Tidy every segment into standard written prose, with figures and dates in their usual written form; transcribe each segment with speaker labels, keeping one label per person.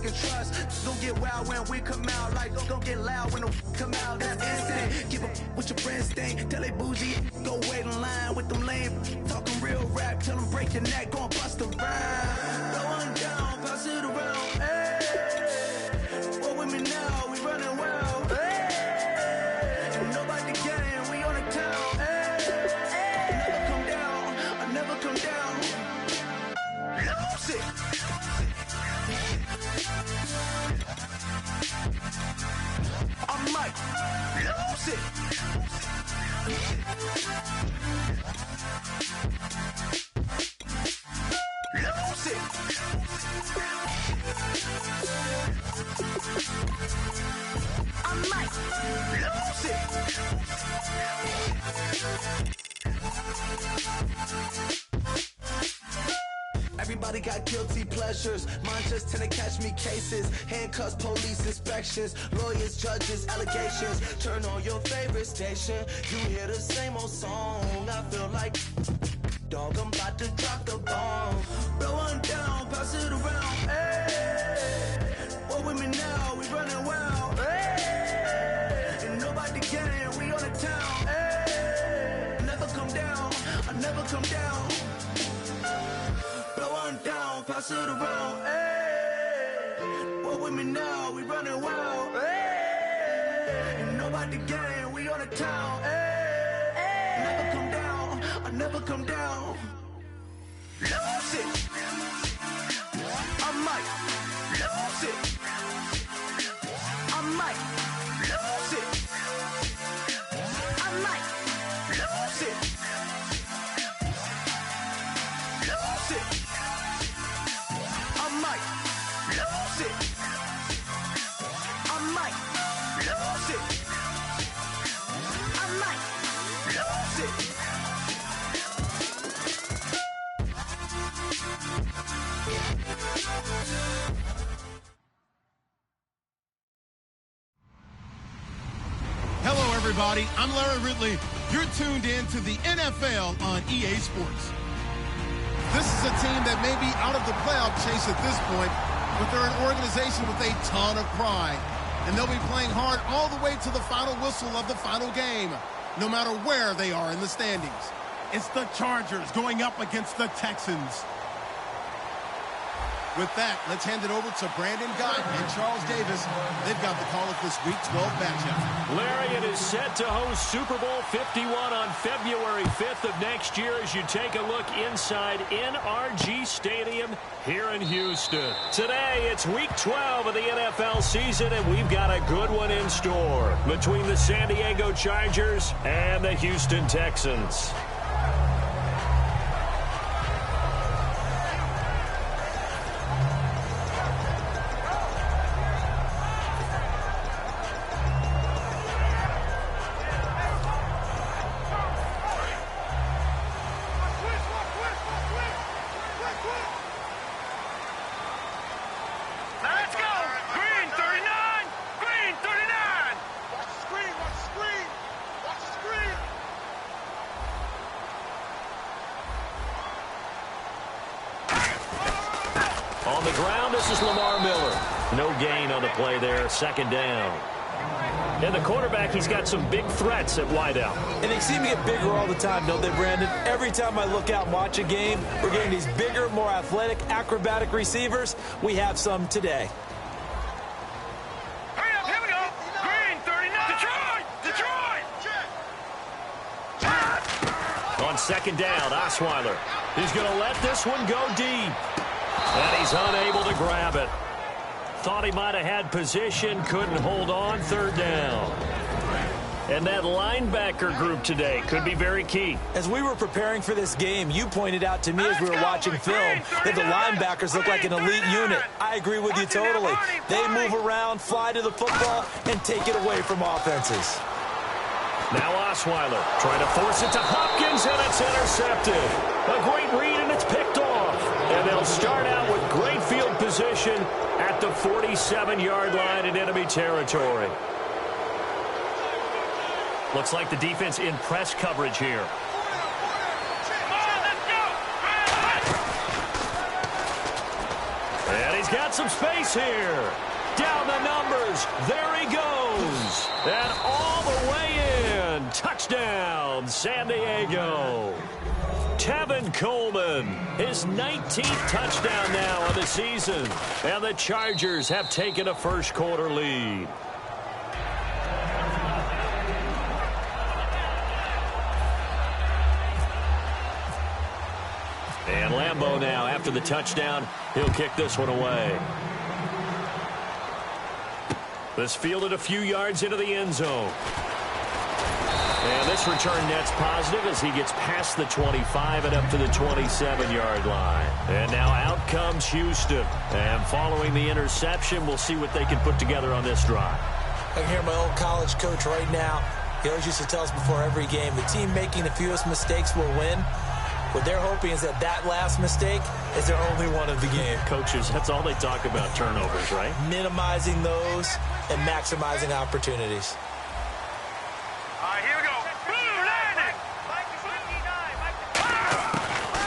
Speaker 1: can trust. Don't get wild when we come out. Like, don't get loud when the come out. That's instant. Give up what your friends think. Tell they bougie, go wait in line with them lame. Talking real rap, tell them break your neck, go and bust a rhyme. Throw one down, pass it around. Hey, what with me now? We running wild. Hey, ain't nobody game, we on the town. Hey, I never come down, I never come down. Lose it. I might lose it. Lose it. I might lose it. Everybody got guilty pleasures. Mine just tend to catch me cases. Handcuffs, police inspections, lawyers, judges, allegations. Turn on your favorite station. You hear the same old song. I feel like, dog, I'm about to drop the bomb. Blow one down, pass it around. Hey, what with me now? We running wild. Hey, ain't nobody game. We on the town. Hey, I never come down. I never come down. Down, pass it around, hey. What with me now? We running wild, hey. Ain't nobody game, we on the town, hey. Never come down, I never come down. Lose it. I might lose it. I might lose it. I might lose it. Lose it. I might lose it. I might lose it. I might lose it.
Speaker 2: Hello, everybody. I'm Larry Ridley. You're tuned in to the NFL on EA Sports. This is a team that may be out of the playoff chase at this point, but they're an organization with a ton of pride. And they'll be playing hard all the way to the final whistle of the final game, no matter where they are in the standings. It's the Chargers going up against the Texans. With that, let's hand it over to Brandon Gott and Charles Davis. They've got the call of this Week 12 matchup.
Speaker 3: Larry, it is set to host Super Bowl 51 on February 5th of next year as you take a look inside NRG Stadium here in Houston. Today, it's Week 12 of the NFL season, and we've got a good one in store between the San Diego Chargers and the Houston Texans. On the ground, this is Lamar Miller. No gain on the play there, second down. And the quarterback, he's got some big threats at wideout.
Speaker 4: And they seem to get bigger all the time, don't they, Brandon? Every time I look out and watch a game, we're getting these bigger, more athletic, acrobatic receivers. We have some today.
Speaker 5: Hurry up, here we go. Green, 39. Detroit!
Speaker 3: On second down, Osweiler. He's going to let this one go deep. And he's unable to grab it. Thought he might have had position, couldn't hold on, third down. And that linebacker group today could be very key.
Speaker 4: As we were preparing for this game, you pointed out to me as we were watching film that the linebackers look like an elite unit. I agree with you totally. They move around, fly to the football, and take it away from offenses.
Speaker 3: Now Osweiler trying to force it to Hopkins, and it's intercepted. A great read, and it's picked off. And they'll start out with great field position at the 47-yard line in enemy territory. Looks like the defense in press coverage here. And he's got some space here. Down the numbers. There he goes. And all the way in. Touchdown, San Diego. Tevin Coleman, his 19th touchdown now on the season. And the Chargers have taken a first-quarter lead. And Lambeau now, after the touchdown, he'll kick this one away. This fielded a few yards into the end zone. And this return net's positive as he gets past the 25 and up to the 27-yard line. And now out comes Houston. And following the interception, we'll see what they can put together on this drive.
Speaker 4: I can hear my old college coach right now. He always used to tell us before every game, the team making the fewest mistakes will win. What they're hoping is that last mistake is their only one of the game.
Speaker 3: Coaches, that's all they talk about, turnovers, right?
Speaker 4: Minimizing those and maximizing opportunities.
Speaker 5: All right, here we go. Landing.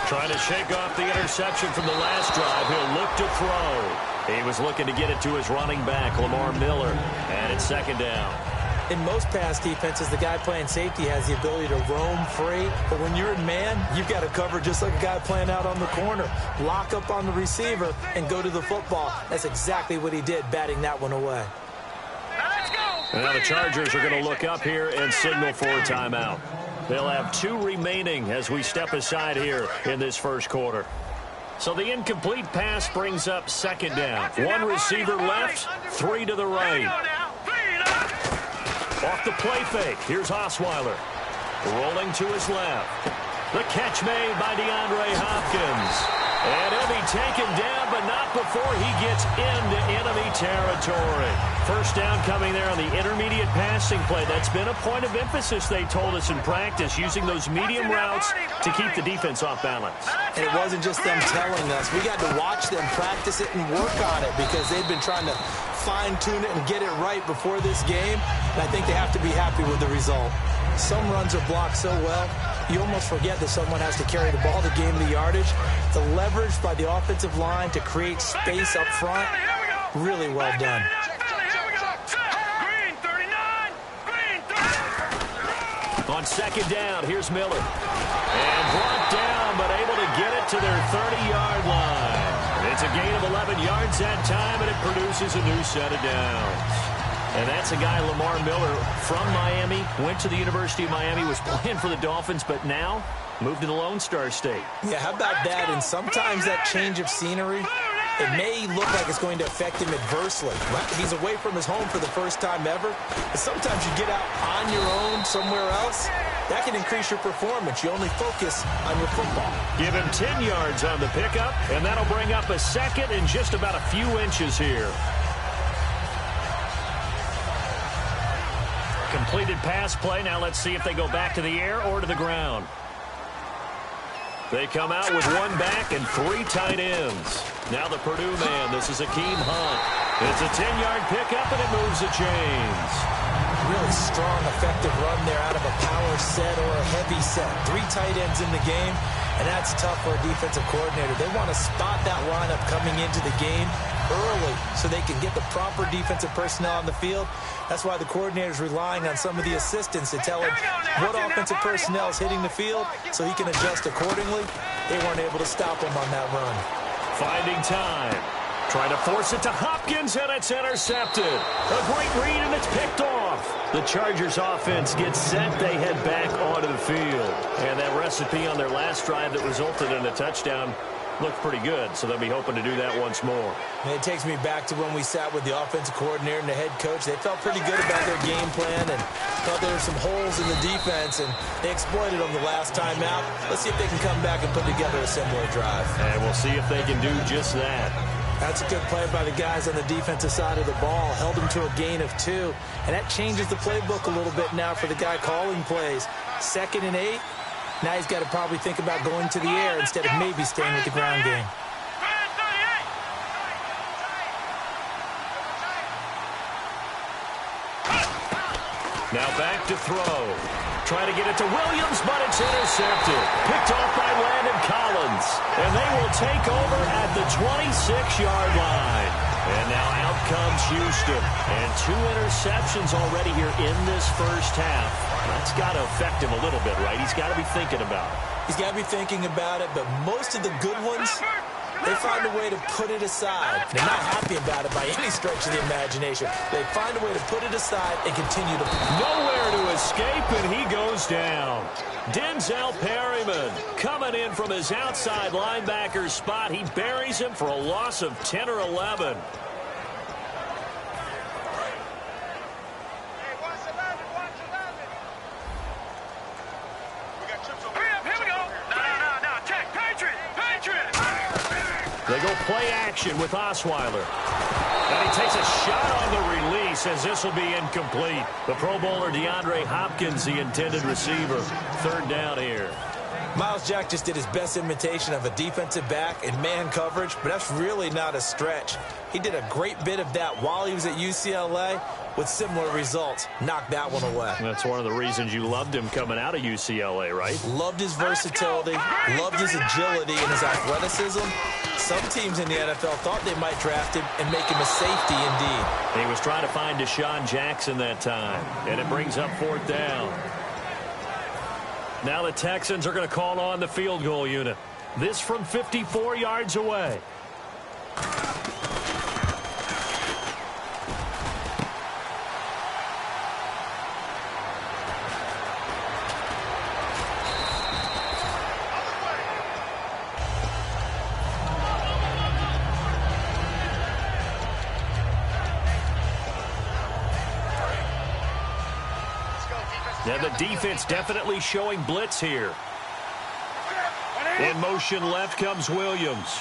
Speaker 3: Trying to shake off the interception from the last drive. He'll look to throw. He was looking to get it to his running back, Lamar Miller. And it's second down.
Speaker 4: In most pass defenses, the guy playing safety has the ability to roam free. But when you're in man, you've got to cover just like a guy playing out on the corner. Lock up on the receiver and go to the football. That's exactly what he did, batting that one away.
Speaker 5: Let's go.
Speaker 3: Now the Chargers are going to look up here and signal for a timeout. They'll have 2 remaining as we step aside here in this first quarter. So the incomplete pass brings up second down. 1 receiver left, 3 to the right. Off the play fake. Here's Osweiler. Rolling to his left. The catch made by DeAndre Hopkins. And he'll be taken down, but not before he gets into enemy territory. First down coming there on the intermediate passing play. That's been a point of emphasis, they told us in practice, using those medium routes to keep the defense off balance.
Speaker 4: And it wasn't just them telling us. We got to watch them practice it and work on it because they've been trying to fine-tune it and get it right before this game. And I think they have to be happy with the result. Some runs are blocked so well, you almost forget that someone has to carry the ball to gain the yardage. The leverage by the offensive line to create space up front, really well done.
Speaker 3: On second down, here's Miller. And brought down, but able to get it to their 30-yard line. It's a gain of 11 yards that time, and it produces a new set of downs. And that's a guy, Lamar Miller, from Miami, went to the University of Miami, was playing for the Dolphins, but now moved to the Lone Star State.
Speaker 4: Yeah, how about that? And sometimes that change of scenery, it may look like it's going to affect him adversely. He's away from his home for the first time ever. But sometimes you get out on your own somewhere else, that can increase your performance. You only focus on your football.
Speaker 3: Give him 10 yards on the pickup, and that'll bring up a second and just about a few inches here. Completed pass play. Now let's see if they go back to the air or to the ground. They come out with 1 back and 3 tight ends. Now the Purdue man. This is Akeem Hunt. It's a 10-yard pickup, and it moves the chains.
Speaker 4: Really strong, effective run there out of a power set or a heavy set. 3 tight ends in the game, and that's tough for a defensive coordinator. They want to spot that lineup coming into the game early so they can get the proper defensive personnel on the field. That's why the coordinator is relying on some of the assistants to tell him what offensive personnel is hitting the field so he can adjust accordingly. They weren't able to stop him on that run.
Speaker 3: Finding time. Trying to force it to Hopkins, and it's intercepted. A great read, and it's picked off. The Chargers offense gets set. They head back onto the field. And that recipe on their last drive that resulted in a touchdown looked pretty good, so they'll be hoping to do that once more.
Speaker 4: And it takes me back to when we sat with the offensive coordinator and the head coach. They felt pretty good about their game plan and thought there were some holes in the defense, and they exploited them the last time out. Let's see if they can come back and put together a similar drive.
Speaker 3: And we'll see if they can do just that.
Speaker 4: That's a good play by the guys on the defensive side of the ball. Held them to a gain of 2. And that changes the playbook a little bit now for the guy calling plays. 2nd and 8. Now he's got to probably think about going to the air instead of maybe staying with the ground game.
Speaker 3: Now back to throw. Trying to get it to Williams, but it's intercepted. Picked off by Landon Collins. And they will take over at the 26-yard line. And now out comes Houston. And 2 interceptions already here in this first half. That's got to affect him a little bit, right? He's got to be thinking about it.
Speaker 4: He's got to be thinking about it, but most of the good ones, they find a way to put it aside. They're not happy about it by any stretch of the imagination. They find a way to put it aside and continue to play.
Speaker 3: Nowhere to escape, and he goes down. Denzel Perryman coming in from his outside linebacker spot. He buries him for a loss of 10 or 11. They go play action with Osweiler. And he takes a shot on the release as this will be incomplete. The Pro Bowler DeAndre Hopkins, the intended receiver. 3rd down here.
Speaker 4: Miles Jack just did his best imitation of a defensive back in man coverage, but that's really not a stretch. He did a great bit of that while he was at UCLA with similar results. Knocked that one away.
Speaker 3: That's one of the reasons you loved him coming out of UCLA, right?
Speaker 4: Loved his versatility, loved his agility and his athleticism. Some teams in the NFL thought they might draft him and make him a safety indeed.
Speaker 3: He was trying to find Deshaun Jackson that time, and it brings up 4th down. Now the Texans are going to call on the field goal unit. This from 54 yards away. And the defense definitely showing blitz here. In motion left comes Williams.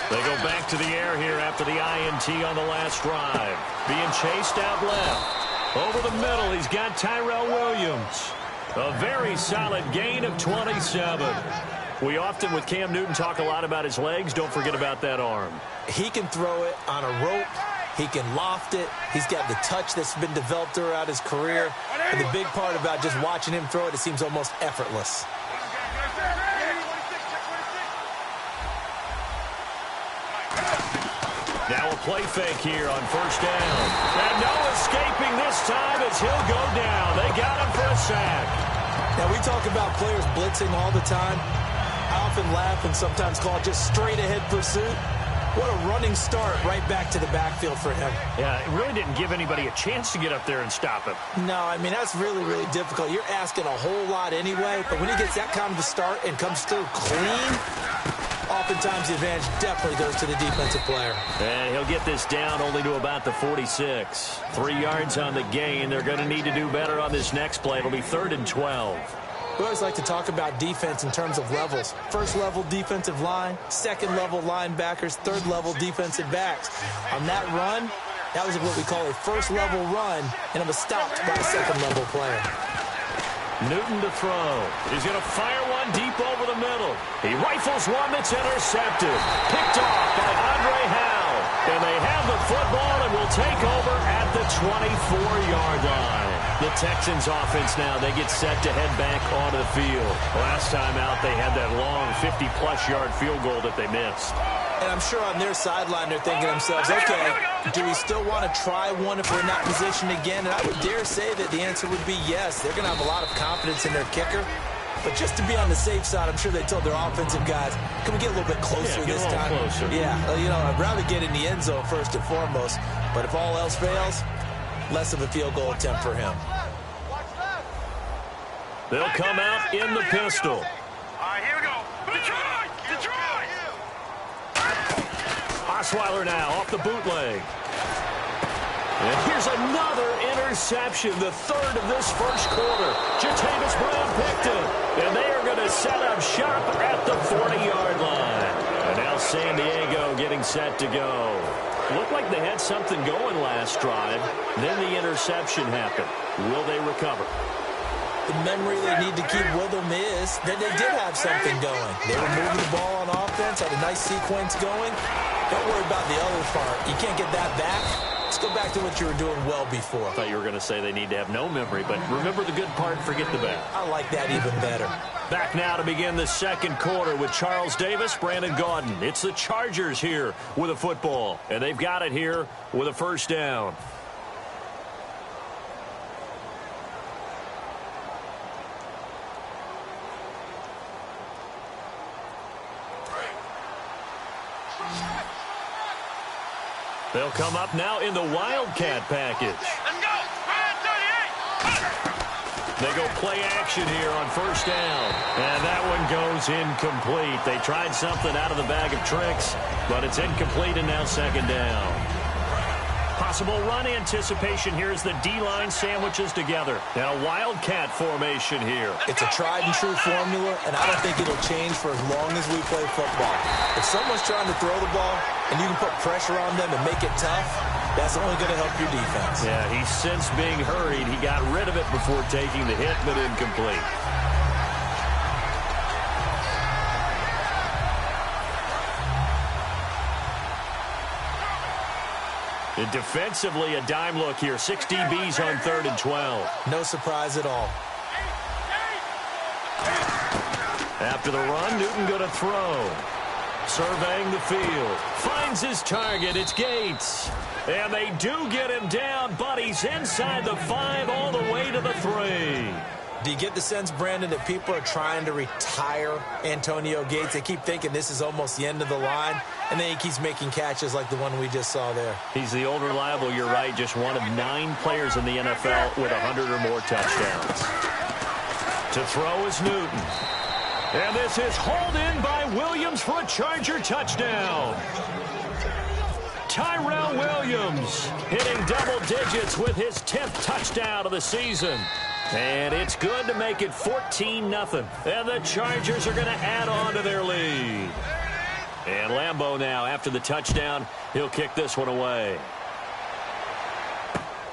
Speaker 3: They go back to the air here after the INT on the last drive. Being chased out left. Over the middle, he's got Tyrell Williams. A very solid gain of 27. We often, with Cam Newton, talk a lot about his legs. Don't forget about that arm.
Speaker 4: He can throw it on a rope. He can loft it. He's got the touch that's been developed throughout his career. And the big part about just watching him throw it, it seems almost effortless.
Speaker 3: Now a play fake here on 1st down. And no escaping this time as he'll go down. They got him for a sack.
Speaker 4: Now we talk about players blitzing all the time. I often laugh and sometimes call it just straight ahead pursuit. What a running start right back to the backfield for him.
Speaker 3: Yeah, it really didn't give anybody a chance to get up there and stop him.
Speaker 4: No, I mean, that's really, really difficult. You're asking a whole lot anyway, but when he gets that kind of a start and comes through clean, oftentimes the advantage definitely goes to the defensive player.
Speaker 3: And he'll get this down only to about the 46. 3 yards on the gain. They're going to need to do better on this next play. It'll be 3rd and 12.
Speaker 4: We always like to talk about defense in terms of levels. 1st level defensive line, 2nd level linebackers, 3rd level defensive backs. On that run, that was what we call a 1st level run, and it was stopped by a 2nd level player.
Speaker 3: Newton to throw. He's going to fire one deep over the middle. He rifles one that's intercepted. Picked off by Andre Howell. And they have the football and will take over at the 24-yard line. The Texans offense now, they get set to head back onto the field. Last time out, they had that long 50-plus yard field goal that they missed.
Speaker 4: And I'm sure on their sideline, they're thinking to themselves, okay, do we still want to try one if we're in that position again? And I would dare say that the answer would be yes. They're going to have a lot of confidence in their kicker. But just to be on the safe side, I'm sure they told their offensive guys, can we get a little bit closer this time?
Speaker 3: Closer.
Speaker 4: Yeah, you know, I'd rather get in the end zone first and foremost. But if all else fails, less of a field goal attempt for him.
Speaker 3: They'll come out in the pistol.
Speaker 5: All right, here we go. Detroit! Detroit!
Speaker 3: Osweiler now off the bootleg. And here's another interception, the 3rd of this first quarter. Jatavis Brown picked it. And they are going to set up shop at the 40-yard line. And now San Diego getting set to go. Looked like they had something going last drive. Then the interception happened. Will they recover?
Speaker 4: The memory they need to keep with them is that they did have something going. They were moving the ball on offense, had a nice sequence going. Don't worry about the other part. You can't get that back. Let's go back to what you were doing well before.
Speaker 3: I thought you were going to say they need to have no memory, but remember the good part, forget the bad.
Speaker 4: I like that even better.
Speaker 3: Back now to begin the second quarter with Charles Davis, Brandon Gaudin. It's the Chargers here with a football, and they've got it here with a first down. They'll come up now in the Wildcat package.
Speaker 5: Let's go.
Speaker 3: They go play action here on first down. And that one goes incomplete. They tried something out of the bag of tricks, but it's incomplete and now second down. Possible run anticipation here as the D-line sandwiches together. And a Wildcat formation here.
Speaker 4: It's a tried-and-true formula, and I don't think it'll change for as long as we play football. If someone's trying to throw the ball and you can put pressure on them and make it tough, that's only going to help your defense.
Speaker 3: Yeah, he's since being hurried. He got rid of it before taking the hit, but incomplete. And defensively, a dime look here. 6 DBs on 3rd and 12.
Speaker 4: No surprise at all.
Speaker 3: After the run, Newton going to throw. Surveying the field. Finds his target. It's Gates. And they do get him down, but he's inside the 5 all the way to the 3.
Speaker 4: Do you get the sense, Brandon, that people are trying to retire Antonio Gates? They keep thinking this is almost the end of the line, and then he keeps making catches like the one we just saw there.
Speaker 3: He's the old reliable, you're right, just one of 9 players in the NFL with 100 or more touchdowns. To throw is Newton. And this is hauled in by Williams for a Charger touchdown. Tyrell Williams hitting double digits with his 10th touchdown of the season. And it's good to make it 14-0. And the Chargers are going to add on to their lead. And Lambeau now, after the touchdown, he'll kick this one away.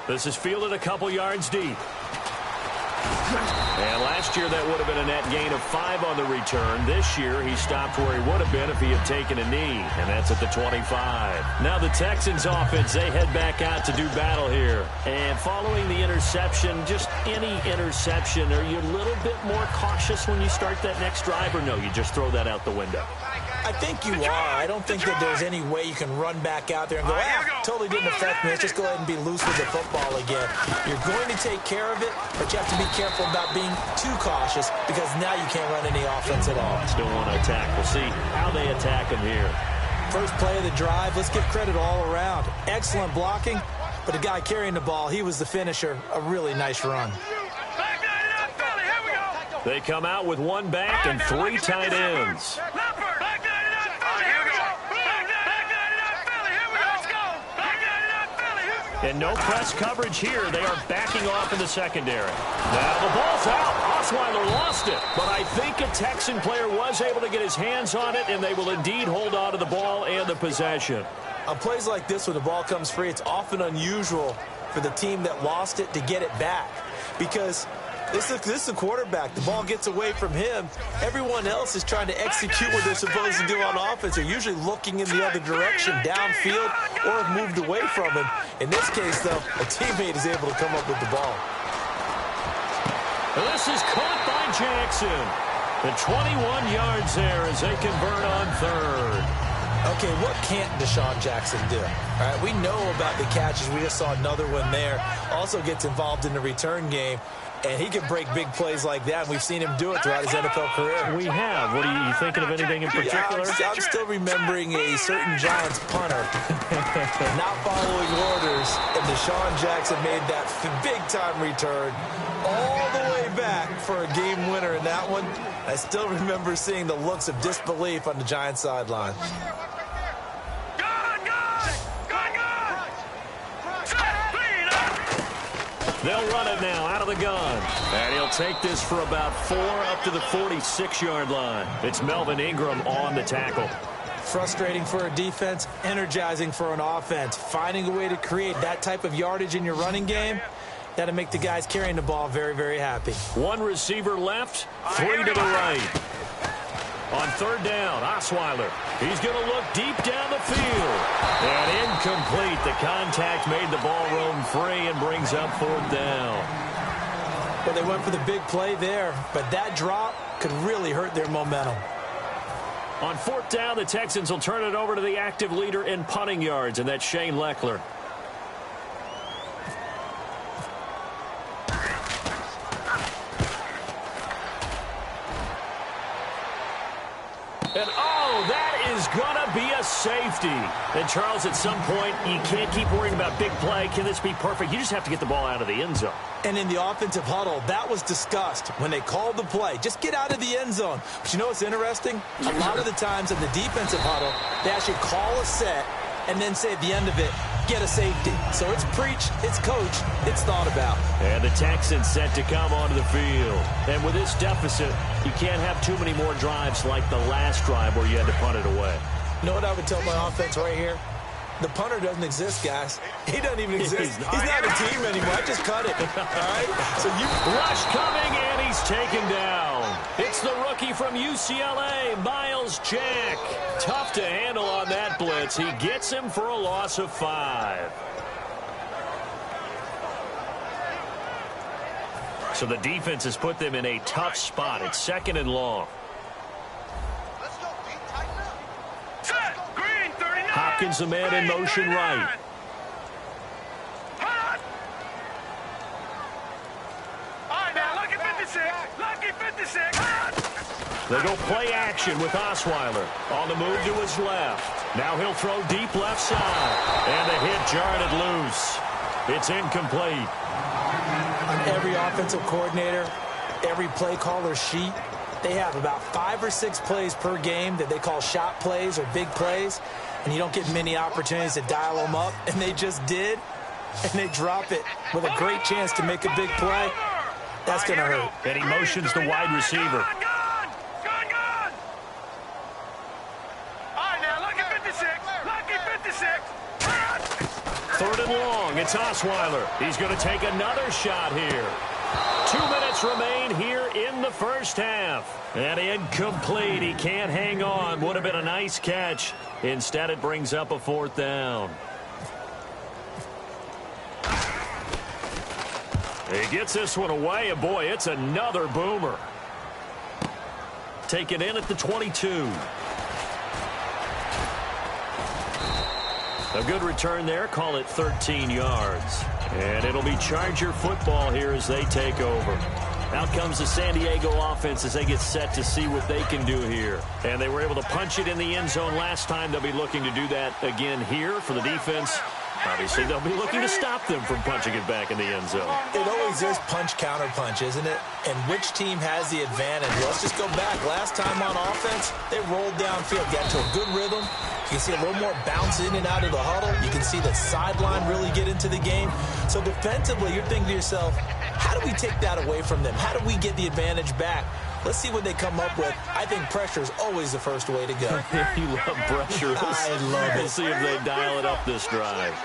Speaker 3: This is fielded a couple yards deep. And last year, that would have been a net gain of 5 on the return. This year, he stopped where he would have been if he had taken a knee, and that's at the 25. Now the Texans offense, they head back out to do battle here. And following the interception, just any interception, are you a little bit more cautious when you start that next drive, or no, you just throw that out the window?
Speaker 4: I think you are. I don't think that there's any way you can run back out there and go, totally didn't affect me. Let's just go ahead and be loose with the football again. You're going to take care of it, but you have to be careful about being too cautious because now you can't run any offense at all.
Speaker 3: Still want to attack. We'll see how they attack him here.
Speaker 4: First play of the drive, let's give credit all around. Excellent blocking, but the guy carrying the ball, he was the finisher. A really nice run.
Speaker 3: They come out with 1 back and 3 tight ends. And no press coverage here. They are backing off in the secondary. Now the ball's out. Osweiler lost it. But I think a Texan player was able to get his hands on it, and they will indeed hold on to the ball and the possession.
Speaker 4: On plays like this, when the ball comes free, it's often unusual for the team that lost it to get it back. Because this is the quarterback. The ball gets away from him. Everyone else is trying to execute what they're supposed to do on offense. They're usually looking in the other direction, downfield, or have moved away from him. In this case, though, a teammate is able to come up with the ball.
Speaker 3: This is caught by Jackson. The 21 yards there as they convert on 3rd.
Speaker 4: Okay, what can't Deshaun Jackson do? All right, we know about the catches. We just saw another one there. Also gets involved in the return game. And he can break big plays like that. And we've seen him do it throughout his NFL career.
Speaker 3: We have. What are you thinking of anything in particular?
Speaker 4: Yeah, I'm still remembering a certain Giants punter not following orders. And Deshaun Jackson made that big-time return all the way back for a game winner in that one. I still remember seeing the looks of disbelief on the Giants sideline.
Speaker 3: They'll run it now out of the gun. And he'll take this for about 4 up to the 46-yard line. It's Melvin Ingram on the tackle.
Speaker 4: Frustrating for a defense, energizing for an offense. Finding a way to create that type of yardage in your running game, that'll make the guys carrying the ball very, very happy.
Speaker 3: 1 receiver left, 3 to the right. On third down, Osweiler. He's going to look deep down the field. And incomplete. The contact made the ball roam free and brings up fourth down.
Speaker 4: Well, they went for the big play there, but that drop could really hurt their momentum.
Speaker 3: On fourth down, the Texans will turn it over to the active leader in punting yards, and that's Shane Lechler. And, oh, that is going to be a safety. And, Charles, at some point, you can't keep worrying about big play. Can this be perfect? You just have to get the ball out of the end zone.
Speaker 4: And in the offensive huddle, that was discussed when they called the play. Just get out of the end zone. But you know what's interesting? A lot of the times in the defensive huddle, they actually call a set and then say at the end of it, get a safety. So it's preach, it's coach, it's thought about.
Speaker 3: And the Texans set to come onto the field. And with this deficit, you can't have too many more drives like the last drive where you had to punt it away.
Speaker 4: You know what I would tell my offense right here? The punter doesn't exist, guys. He doesn't even exist. He's not a team anymore. I just cut it. All right? So you
Speaker 3: rush coming, and he's taken down. It's the rookie from UCLA, Miles Jack. Tough to handle on that blitz. He gets him for a loss of 5. So the defense has put them in a tough spot. It's second and long. Hopkins, the man in motion right. They go play action with Osweiler. On the move to his left. Now he'll throw deep left side. And the hit jarred it loose. It's incomplete.
Speaker 4: On every offensive coordinator, every play caller sheet, they have about 5 or 6 plays per game that they call shot plays or big plays. And you don't get many opportunities to dial them up. And they just did. And they drop it with a great chance to make a big play. That's going to hurt.
Speaker 3: And he motions the wide receiver. Third and long. It's Osweiler. He's going to take another shot here. 2 minutes remain here in the first half. And incomplete. He can't hang on. Would have been a nice catch. Instead, it brings up a fourth down. He gets this one away, and boy, it's another boomer. Taken in at the 22. A good return there. Call it 13 yards. And it'll be Charger football here as they take over. Out comes the San Diego offense as they get set to see what they can do here. And they were able to punch it in the end zone last time. They'll be looking to do that again here for the defense. Obviously, they'll be looking to stop them from punching it back in the end zone.
Speaker 4: It always is punch-counter-punch, isn't it? And which team has the advantage? Let's just go back. Last time on offense, they rolled downfield, got to a good rhythm. You can see a little more bounce in and out of the huddle. You can see the sideline really get into the game. So defensively, you're thinking to yourself, how do we take that away from them? How do we get the advantage back? Let's see what they come up with. I think pressure is always the first way to go.
Speaker 3: You love pressure.
Speaker 4: I love it.
Speaker 3: We'll see if they dial it up this drive.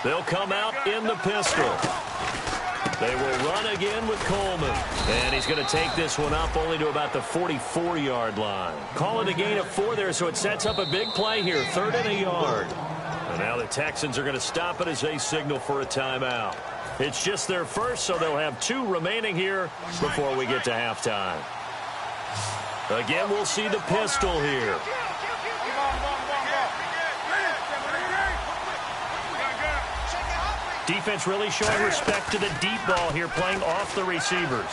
Speaker 3: They'll come out in the pistol. They will run again with Coleman. And he's going to take this one up only to about the 44-yard line. Call it a gain of 4 there, so it sets up a big play here. 3rd and a yard. And now the Texans are going to stop it as they signal for a timeout. It's just their first, so they'll have 2 remaining here before we get to halftime. Again, we'll see the pistol here. Defense really showing respect to the deep ball here, playing off the receivers.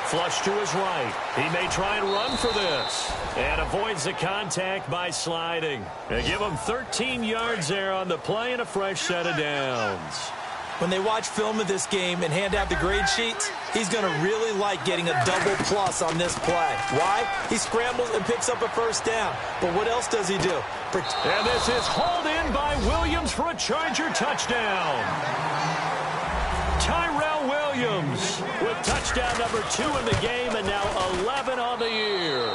Speaker 3: Flush to his right. He may try and run for this. And avoids the contact by sliding. They give him 13 yards there on the play and a fresh set of downs.
Speaker 4: When they watch film of this game and hand out the grade sheets, he's going to really like getting a double plus on this play. Why? He scrambles and picks up a first down. But what else does he do?
Speaker 3: And this is hauled in by Williams for a Charger touchdown. Tyrell Williams with touchdown number 2 in the game and now 11 on the year.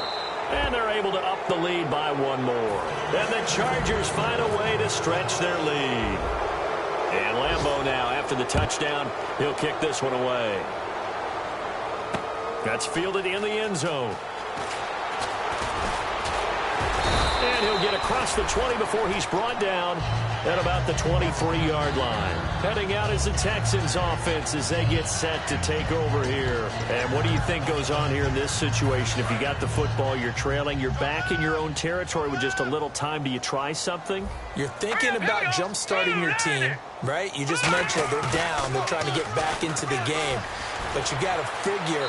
Speaker 3: And they're able to up the lead by 1 more. And the Chargers find a way to stretch their lead. And Lambeau now, after the touchdown, he'll kick this one away. That's fielded in the end zone. And he'll get across the 20 before he's brought down at about the 23-yard line. Heading out is the Texans offense as they get set to take over here. And what do you think goes on here in this situation? If you got the football, you're trailing, you're back in your own territory with just a little time. Do you try something?
Speaker 4: You're thinking about jump-starting your team, right? You just mentioned they're down. They're trying to get back into the game. But you got to figure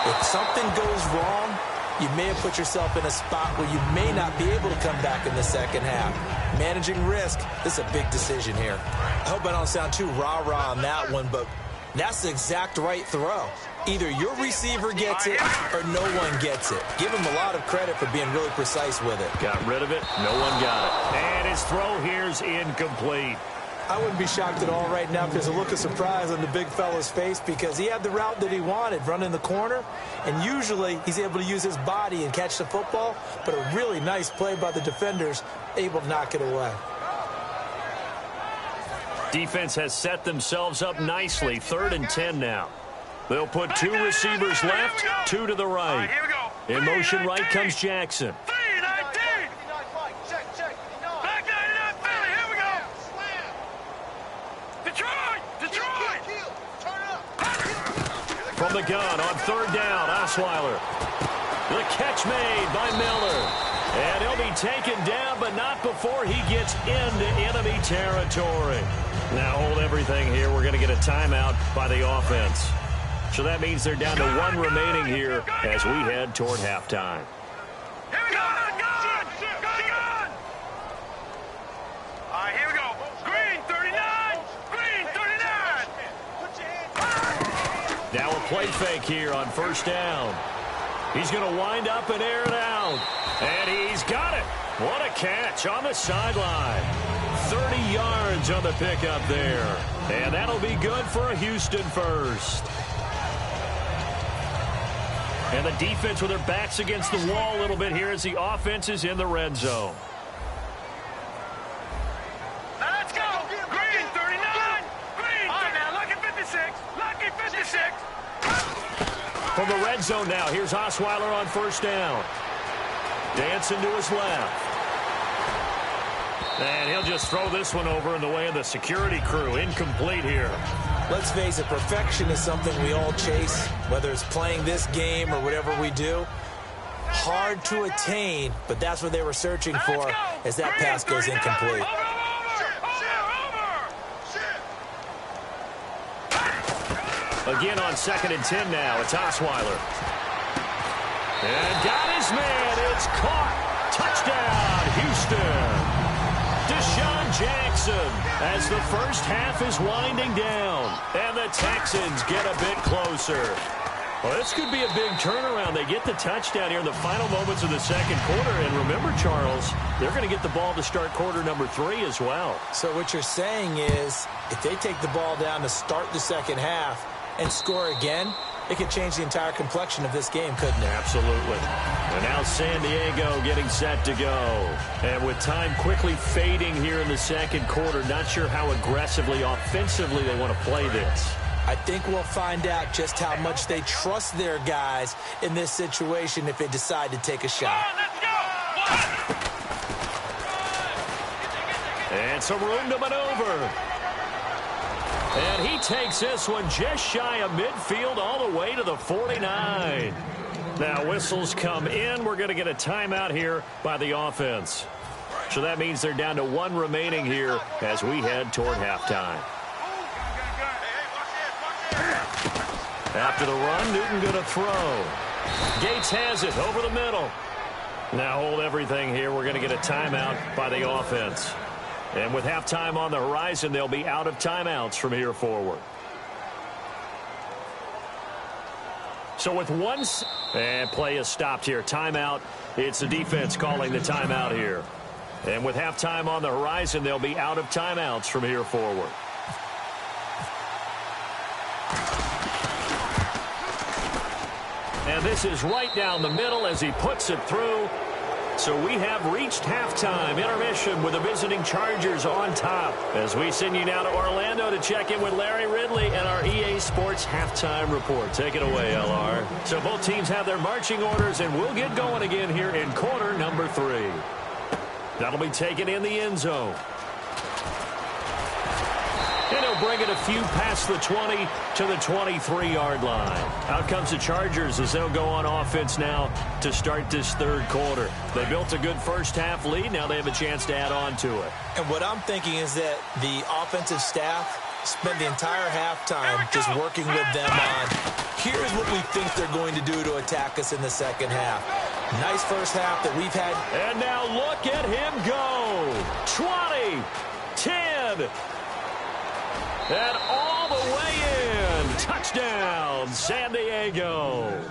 Speaker 4: if something goes wrong, you may have put yourself in a spot where you may not be able to come back in the second half. Managing risk, this is a big decision here. I hope I don't sound too rah-rah on that one, but that's the exact right throw. Either your receiver gets it or no one gets it. Give him a lot of credit for being really precise with it.
Speaker 3: Got rid of it. No one got it. And his throw here's incomplete.
Speaker 4: I wouldn't be shocked at all right now if there's a look of surprise on the big fella's face because he had the route that he wanted, running the corner, and usually he's able to use his body and catch the football, but a really nice play by the defenders, able to knock it away.
Speaker 3: Defense has set themselves up nicely. 3rd and 10 now. They'll put 2 receivers left, 2 to the right. In motion right comes Jackson. From the gun on 3rd down, Osweiler. The catch made by Miller. And he'll be taken down, but not before he gets into enemy territory. Now hold everything here. We're going to get a timeout by the offense. So that means they're down to 1 remaining here as we head toward halftime.
Speaker 5: Here we go. All right, here we go. Green 39. Green 39.
Speaker 3: Now a play fake here on 1st down. He's going to wind up and air it out. And he's got it. What a catch on the sideline. 30 yards on the pickup there. And that'll be good for a Houston first. And the defense with their backs against the wall a little bit here as the offense is in the red zone.
Speaker 5: Now let's go. Green 39. Green 39. All right, now lucky 56. Lucky 56.
Speaker 3: From the red zone now, here's Osweiler on 1st down. Dancing to his left. And he'll just throw this one over in the way of the security crew. Incomplete here.
Speaker 4: Let's face it, perfection is something we all chase, whether it's playing this game or whatever we do. Hard to attain, but that's what they were searching for as that pass goes incomplete.
Speaker 3: Again on 2nd and 10 now. It's Osweiler. And got his man. It's caught. Touchdown, Houston. Deshaun Jackson as the first half is winding down. And the Texans get a bit closer. Well, this could be a big turnaround. They get the touchdown here in the final moments of the 2nd quarter. And remember, Charles, they're going to get the ball to start quarter number 3 as well. So what you're saying is if they take the ball down to start the 2nd half and score again, it could change the entire complexion of this game, couldn't it? Absolutely. And now San Diego getting set to go. And with time quickly fading here in the 2nd quarter, not sure how aggressively, offensively they want to play this. I think we'll find out just how much they trust their guys in this situation if they decide to take a shot. And some room to maneuver. And he takes this one just shy of midfield all the way to the 49. Now whistles come in. We're going to get a timeout here by the offense. So that means they're down to 1 remaining here as we head toward halftime. After the run, Newton going to throw. Gates has it over the middle. Now hold everything here. We're going to get a timeout by the offense. And with halftime on the horizon, they'll be out of timeouts from here forward. So with and play is stopped here. Timeout. It's the defense calling the timeout here. And with halftime on the horizon, they'll be out of timeouts from here forward. And this is right down the middle as he puts it through. So we have reached halftime intermission with the visiting Chargers on top. As we send you now to Orlando to check in with Larry Ridley and our EA Sports halftime report. Take it away, LR. So both teams have their marching orders, and we'll get going again here in quarter number 3. That'll be taken in the end zone. And he'll bring it a few past the 20 to the 23-yard line. Out comes the Chargers as they'll go on offense now to start this third quarter. They built a good first-half lead. Now they have a chance to add on to it.
Speaker 4: And what I'm thinking is that the offensive staff spent the entire halftime just working with them on, here's what we think they're going to do to attack us in the second half. Nice first half that we've had.
Speaker 3: And now look at him go. 20, 10. And all the way in. Touchdown, San Diego.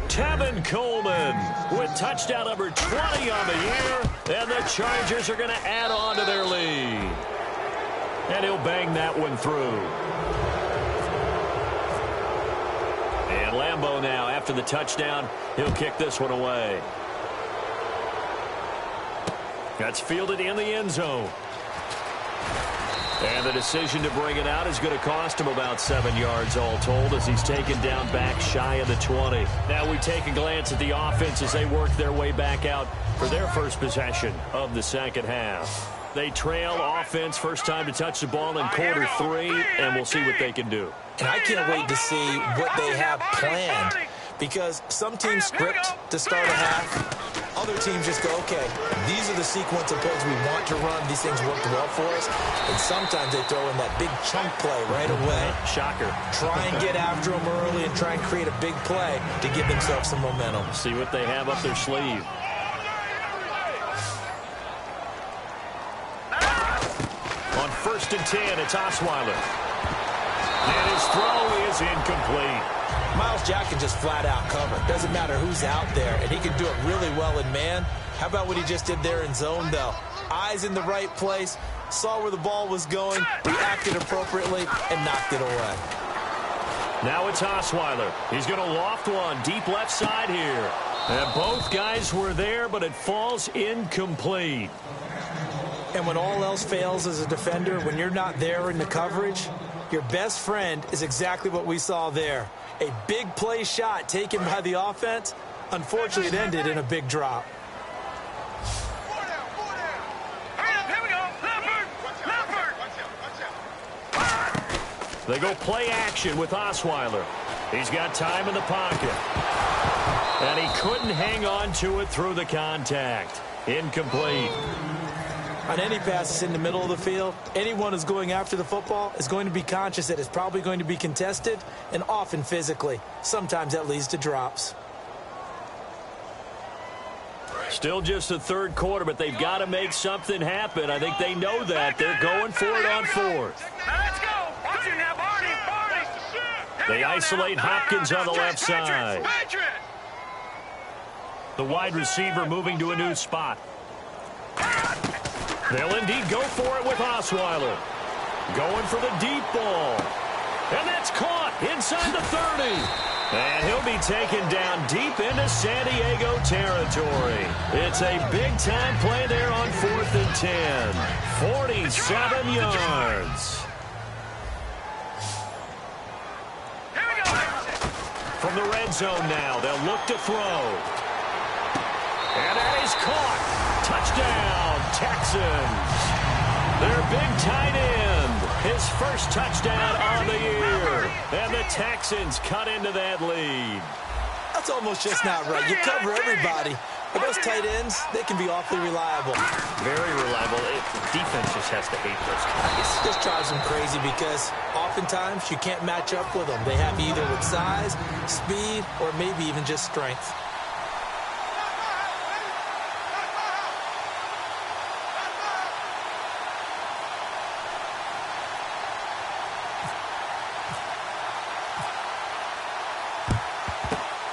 Speaker 3: Tevin Coleman with touchdown number 20 on the year. And the Chargers are going to add on to their lead. And he'll bang that one through. And Lambeau now, after the touchdown, he'll kick this one away. That's fielded in the end zone. And the decision to bring it out is going to cost him about 7 yards all told as he's taken down back shy of the 20. Now we take a glance at the offense as they work their way back out for their first possession of the second half. They trail offense first time to touch the ball in quarter 3, and we'll see what they can do.
Speaker 4: And I can't wait to see what they have planned, because some teams script to start a half. Other teams just go, okay, these are the sequence of plays we want to run. These things worked well for us. And sometimes they throw in that big chunk play right away.
Speaker 3: Shocker.
Speaker 4: Try and get after them early and try and create a big play to give themselves some momentum.
Speaker 3: See what they have up their sleeve. On 1st and 10, it's Osweiler. And his throw is incomplete.
Speaker 4: Myles Jack can just flat out cover. Doesn't matter who's out there, and he can do it really well in man. How about what he just did there in zone, though? Eyes in the right place, saw where the ball was going, reacted appropriately, and knocked it away.
Speaker 3: Now it's Osweiler. He's going to loft one deep left side here. And both guys were there, but it falls incomplete.
Speaker 4: And when all else fails as a defender, when you're not there in the coverage, your best friend is exactly what we saw there. A big play shot taken by the offense. Unfortunately, it ended in a big drop.
Speaker 3: They go play action with Osweiler. He's got time in the pocket. And he couldn't hang on to it through the contact. Incomplete.
Speaker 4: On any passes in the middle of the field, anyone who's going after the football is going to be conscious that it's probably going to be contested, and often physically. Sometimes that leads to drops.
Speaker 3: Still just the third quarter, but they've got to make something happen. I think they know that. They're going for it on 4th.
Speaker 5: Let's go.
Speaker 3: They isolate Hopkins on the left side. The wide receiver moving to a new spot. They'll indeed go for it with Osweiler. Going for the deep ball. And that's caught inside the 30. And he'll be taken down deep into San Diego territory. It's a big-time play there on 4th and 10. 47 yards. From the red zone now, they'll look to throw. And that is caught. Touchdown, Texans. Their big tight end, his first touchdown on the year. And the Texans cut into that lead.
Speaker 4: That's almost just not right. You cover everybody. But those tight ends, they can be awfully reliable.
Speaker 3: Very reliable. The defense just has to hate those guys.
Speaker 4: This drives them crazy because oftentimes you can't match up with them. They have either with size, speed, or maybe even just strength.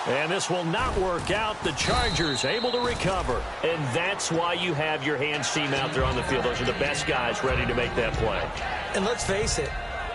Speaker 3: And this will not work out. The Chargers able to recover. And that's why you have your hands team out there on the field. Those are the best guys ready to make that play.
Speaker 4: And let's face it,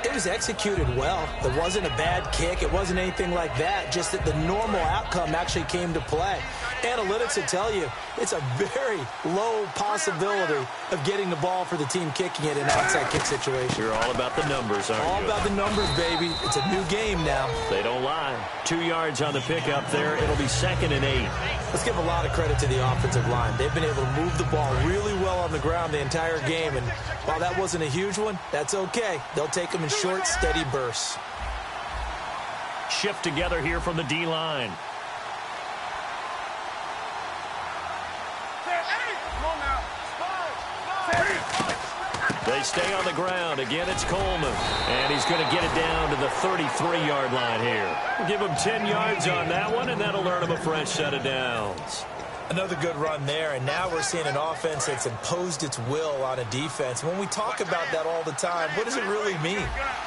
Speaker 4: it was executed well. It wasn't a bad kick. It wasn't anything like that. Just that the normal outcome actually came to play. Analytics will tell you it's a very low possibility of getting the ball for the team kicking it in an onside kick situation.
Speaker 3: You're all about the numbers, aren't you?
Speaker 4: All about the numbers, baby. It's a new game now.
Speaker 3: They don't lie. 2 yards on the pickup there. It'll be 2nd and 8.
Speaker 4: Let's give a lot of credit to the offensive line. They've been able to move the ball really well on the ground the entire game, and while that wasn't a huge one, that's okay. They'll take them in short, steady bursts.
Speaker 3: Shift together here from the D-line. They stay on the ground. Again, it's Coleman. And he's going to get it down to the 33-yard line here. We'll give him 10 yards on that one, and that'll earn him a fresh set of downs.
Speaker 4: Another good run there, and now we're seeing an offense that's imposed its will on a defense. When we talk about that all the time, what does it really mean?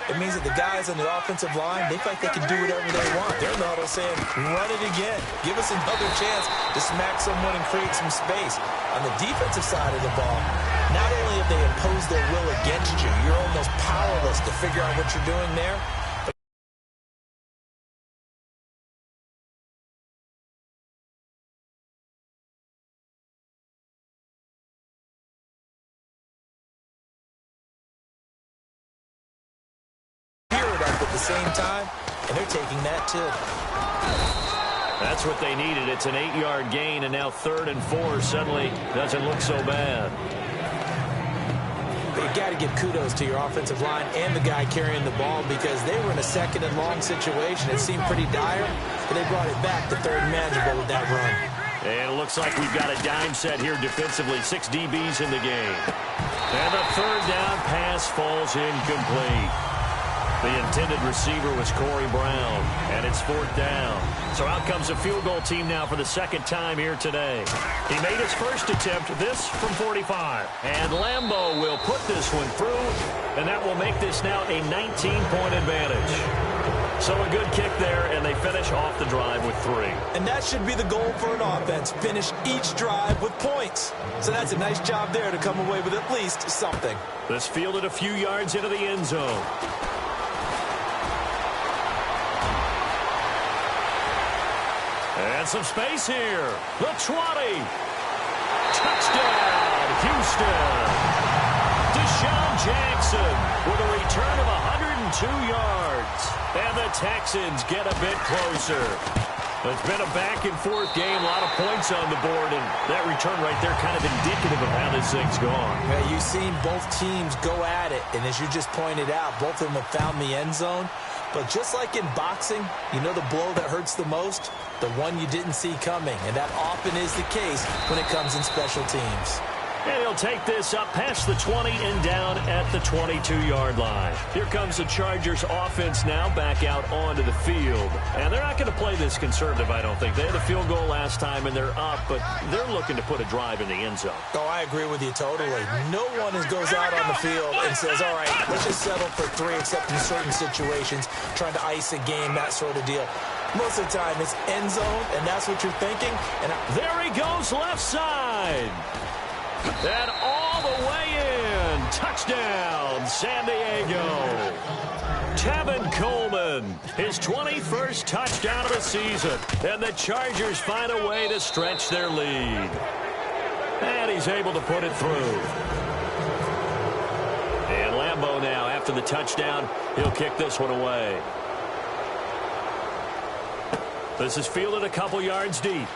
Speaker 4: It means that the guys on the offensive line, they feel like they can do whatever they want. They're in the huddle saying, run it again. Give us another chance to smack someone and create some space. On the defensive side of the ball, not only have they imposed their will against you, you're almost powerless to figure out what you're doing there. At the same time, and they're taking that too.
Speaker 3: That's what they needed. It's an 8-yard gain, and now 3rd and 4 suddenly doesn't look so bad.
Speaker 4: But you got to give kudos to your offensive line and the guy carrying the ball, because they were in a 2nd and long situation. It seemed pretty dire, but they brought it back to 3rd and manageable with that run.
Speaker 3: And it looks like we've got a dime set here defensively. 6 DBs in the game. And the 3rd down pass falls incomplete. The intended receiver was Corey Brown, and it's 4th down. So out comes a field goal team now for the 2nd time here today. He made his first attempt, this from 45. And Lambeau will put this one through, and that will make this now a 19-point advantage. So a good kick there, and they finish off the drive with 3.
Speaker 4: And that should be the goal for an offense, finish each drive with points. So that's a nice job there to come away with at least something.
Speaker 3: This fielded a few yards into the end zone. And some space here. The 20. Touchdown, Houston. Deshaun Jackson with a return of 102 yards. And the Texans get a bit closer. It's been a back-and-forth game, a lot of points on the board, and that return right there kind of indicative of how this thing's gone.
Speaker 4: Yeah, you've seen both teams go at it, and as you just pointed out, both of them have found the end zone. But just like in boxing, you know the blow that hurts the most? The one you didn't see coming, and that often is the case when it comes in special teams.
Speaker 3: And he'll take this up past the 20 and down at the 22-yard line. Here comes the Chargers offense now back out onto the field. And they're not going to play this conservative, I don't think. They had a field goal last time, and they're up, but they're looking to put a drive in the end zone.
Speaker 4: Oh, I agree with you totally. No one goes out on the field and says, all right, let's just settle for 3, except in certain situations, trying to ice a game, that sort of deal. Most of the time, it's end zone, and that's what you're thinking. And
Speaker 3: there he goes, left side. And all the way in. Touchdown, San Diego. Tevin Coleman, his 21st touchdown of the season. And the Chargers find a way to stretch their lead. And he's able to put it through. And Lambeau now, after the touchdown, he'll kick this one away. This is fielded a couple yards deep.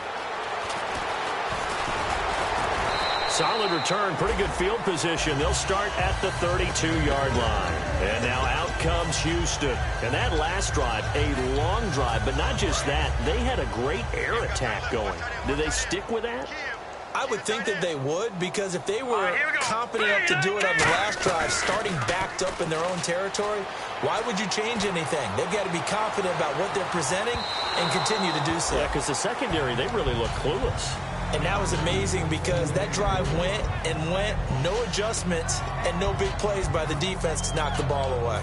Speaker 3: Solid return, pretty good field position. They'll start at the 32-yard line. And now out comes Houston. And that last drive, a long drive, but not just that. They had a great air attack going. Do they stick with that?
Speaker 4: I would think that they would, because if they were confident enough to do it on the last drive, starting backed up in their own territory, why would you change anything? They've got to be confident about what they're presenting and continue to do so.
Speaker 3: Yeah, because the secondary, they really look clueless.
Speaker 4: And that was amazing because that drive went and went, no adjustments, and no big plays by the defense to knock the ball away.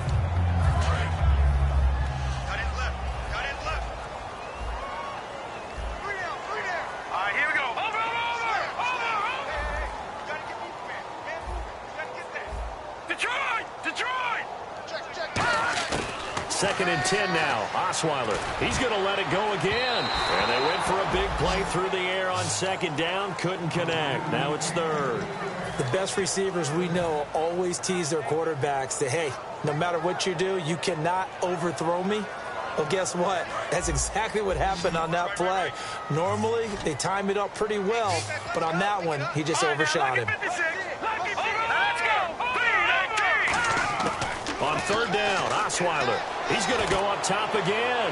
Speaker 3: 2nd and 10 now. Osweiler, he's going to let it go again. And they went for a big play through the air on 2nd down. Couldn't connect. Now it's 3rd.
Speaker 4: The best receivers we know always tease their quarterbacks that, hey, no matter what you do, you cannot overthrow me. Well, guess what? That's exactly what happened on that play. Normally, they time it up pretty well, but on that one, he just overshot him.
Speaker 3: On 3rd down, Osweiler, he's going to go up top again.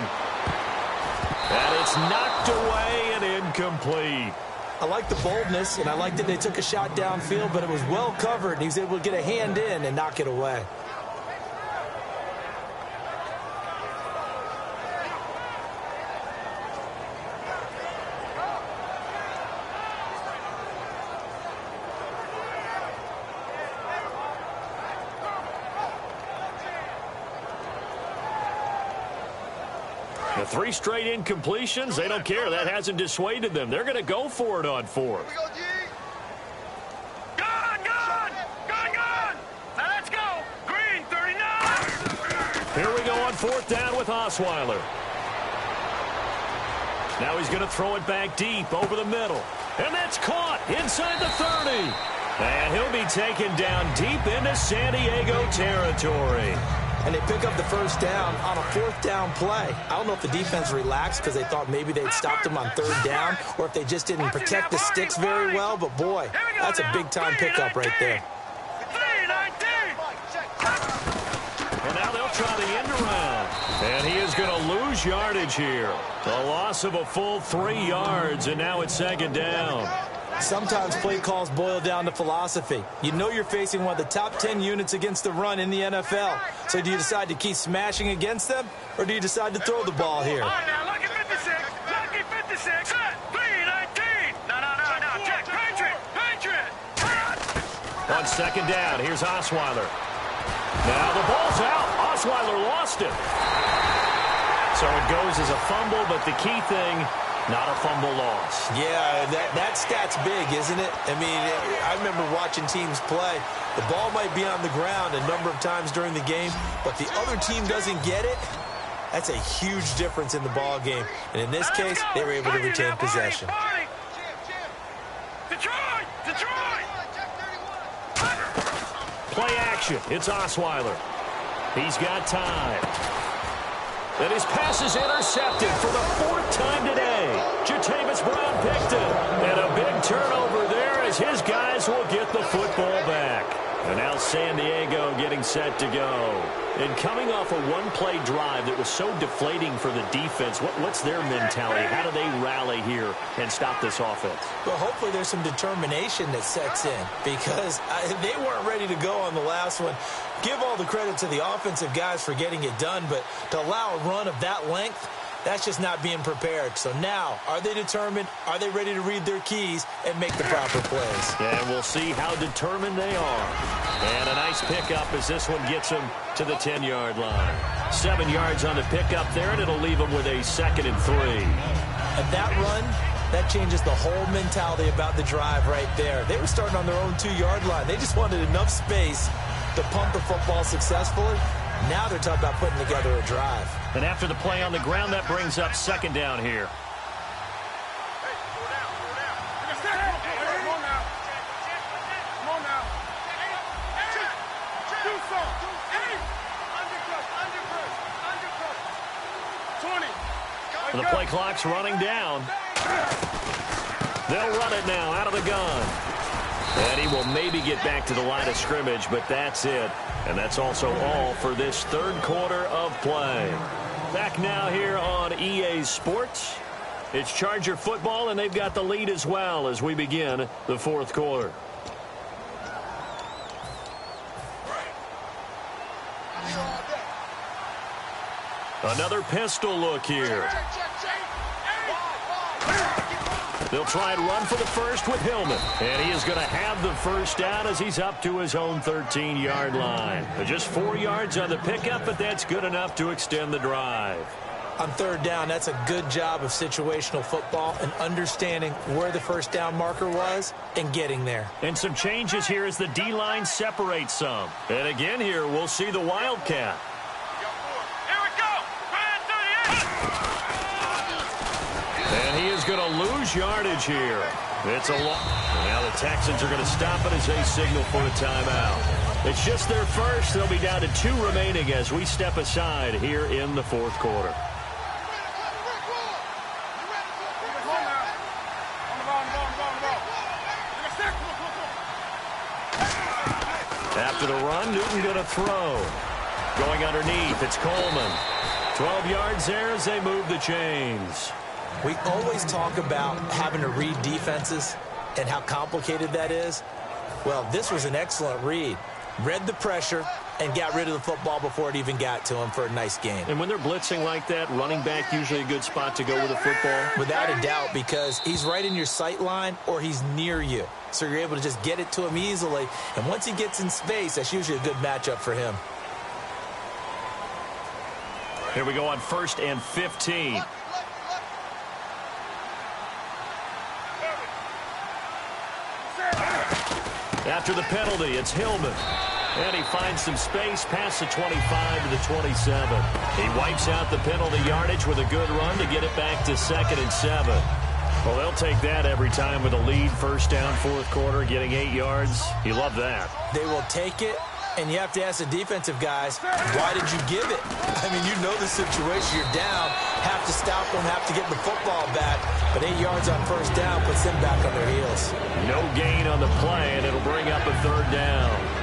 Speaker 3: And it's knocked away and incomplete.
Speaker 4: I like the boldness, and I like that they took a shot downfield, but it was well covered, and he was able to get a hand in and knock it away.
Speaker 3: The 3 straight incompletions, they don't care. That hasn't dissuaded them. They're going to go for it on 4th.
Speaker 5: Now let's go. Green, 39.
Speaker 3: Here we go on 4th down with Osweiler. Now he's going to throw it back deep over the middle. And that's caught inside the 30. And he'll be taken down deep into San Diego territory.
Speaker 4: And they pick up the 1st down on a 4th down play. I don't know if the defense relaxed because they thought maybe they'd stopped him on 3rd down or if they just didn't protect the sticks very well. But, boy, that's a big-time pickup right there.
Speaker 3: And now they'll try the end around. And he is going to lose yardage here. A loss of a full 3 yards, and now it's 2nd down.
Speaker 4: Sometimes play calls boil down to philosophy. You know you're facing one of the top 10 units against the run in the NFL. So do you decide to keep smashing against them, or do you decide to throw the ball here?
Speaker 5: Now, lucky 56. Lucky 56. Set. 319. No. Check. Patriot.
Speaker 3: On 2nd down, here's Osweiler. Now the ball's out. Osweiler lost it. So it goes as a fumble, but the key thing, not a fumble loss.
Speaker 4: Yeah, that stat's big, isn't it? I mean, I remember watching teams play. The ball might be on the ground a number of times during the game, but the other team doesn't get it. That's a huge difference in the ball game. And in this case, they were able to retain possession.
Speaker 5: Detroit!
Speaker 3: Play action. It's Osweiler. He's got time. And his pass is intercepted for the 4th time today. Jatavis Brown picked it. And a big turnover there as his guys will get the football back. And now San Diego getting set to go. And coming off a one-play drive that was so deflating for the defense, what's their mentality? How do they rally here and stop this offense?
Speaker 4: Well, hopefully there's some determination that sets in because they weren't ready to go on the last one. Give all the credit to the offensive guys for getting it done, but to allow a run of that length, that's just not being prepared. So now, are they determined? Are they ready to read their keys and make the proper plays?
Speaker 3: And we'll see how determined they are. And a nice pickup as this one gets them to the 10-yard line. 7 yards on the pickup there, and it'll leave them with a 2nd and 3.
Speaker 4: And that run, that changes the whole mentality about the drive right there. They were starting on their own 2-yard line. They just wanted enough space to pump the football successfully. Now they're talking about putting together a drive.
Speaker 3: And after the play on the ground, that brings up 2nd down here. And the play clock's running down. They'll run it now out of the gun. And he will maybe get back to the line of scrimmage, but that's it. And that's also all for this 3rd quarter of play. Back now here on EA Sports. It's Charger football, and they've got the lead as well as we begin the 4th quarter. Another pistol look here. They'll try and run for the first with Hillman. And he is going to have the first down as he's up to his own 13-yard line. Just 4 yards on the pickup, but that's good enough to extend the drive.
Speaker 4: On 3rd down, that's a good job of situational football and understanding where the first down marker was and getting there.
Speaker 3: And some changes here as the D-line separates some. And again here, we'll see the Wildcat.
Speaker 5: Here we go.
Speaker 3: is going to lose yardage here. It's a long. Now the Texans are going to stop it as they signal for a timeout. It's just their first. They'll be down to 2 remaining as we step aside here in the fourth quarter. After the run, Newton going to throw. Going underneath, it's Coleman. 12 yards there as they move the chains.
Speaker 4: We always talk about having to read defenses and how complicated that is. Well, this was an excellent read. Read the pressure and got rid of the football before it even got to him for a nice gain.
Speaker 3: And when they're blitzing like that, running back usually a good spot to go with the football?
Speaker 4: Without a doubt, because he's right in your sight line or he's near you. So you're able to just get it to him easily. And once he gets in space, that's usually a good matchup for him.
Speaker 3: Here we go on 1st and 15. After the penalty, it's Hillman. And he finds some space past the 25 to the 27. He wipes out the penalty yardage with a good run to get it back to 2nd and 7. Well, they'll take that every time with a lead. 1st down, 4th quarter, getting 8 yards. You love that.
Speaker 4: They will take it, and you have to ask the defensive guys, why did you give it? I mean, you know the situation. You're down, have to stop them, have to get the football back. But 8 yards on 1st down puts them back on their heels.
Speaker 3: No gain on the play, and it'll bring up a 3rd down.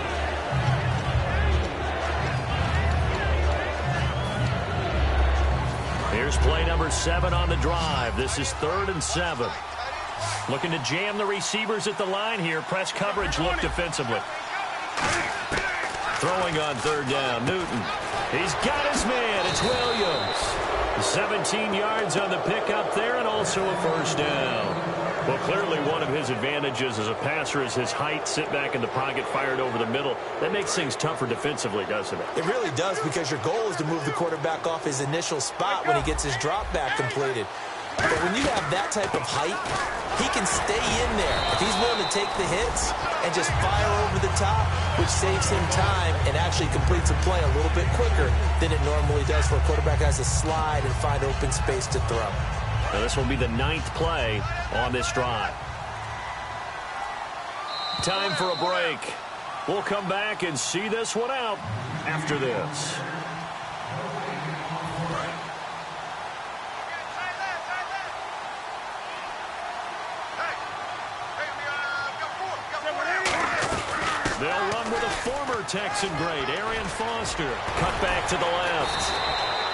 Speaker 3: Here's play number 7 on the drive. This is 3rd and 7. Looking to jam the receivers at the line here. Press coverage look defensively. Throwing on 3rd down, Newton. He's got his man. It's Williams. 17 yards on the pickup there and also a 1st down. Well, clearly one of his advantages as a passer is his height. Sit back in the pocket, fired over the middle. That makes things tougher defensively, doesn't it?
Speaker 4: It really does, because your goal is to move the quarterback off his initial spot when he gets his drop back completed. But when you have that type of height, he can stay in there. If he's willing to take the hits and just fire over the top, which saves him time and actually completes a play a little bit quicker than it normally does for a quarterback who has to slide and find open space to throw.
Speaker 3: Now this will be the 9th play on this drive. Time for a break. We'll come back and see this one out after this. They'll run with a former Texan great, Arian Foster. Cut back to the left.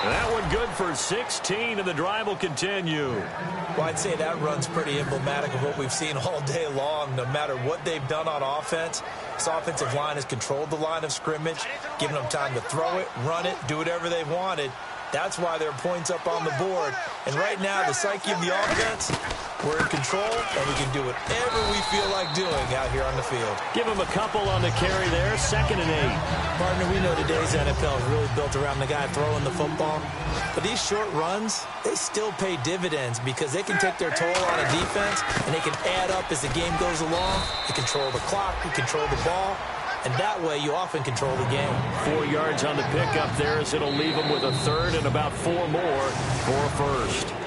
Speaker 3: That one good for 16, and the drive will continue.
Speaker 4: Well, I'd say that run's pretty emblematic of what we've seen all day long. No matter what they've done on offense, this offensive line has controlled the line of scrimmage, given them time to throw it, run it, do whatever they wanted. That's why there are points up on the board. And right now, the psyche of the offense, we're in control, and we can do whatever we feel like doing out here on the field.
Speaker 3: Give him a couple on the carry there, 2nd and 8.
Speaker 4: Partner, we know today's NFL is really built around the guy throwing the football. But these short runs, they still pay dividends because they can take their toll on a defense, and they can add up as the game goes along. They control the clock, they control the ball. And that way, you often control the game.
Speaker 3: 4 yards on the pickup there as it'll leave them with a 3rd and about 4 more for a 1st.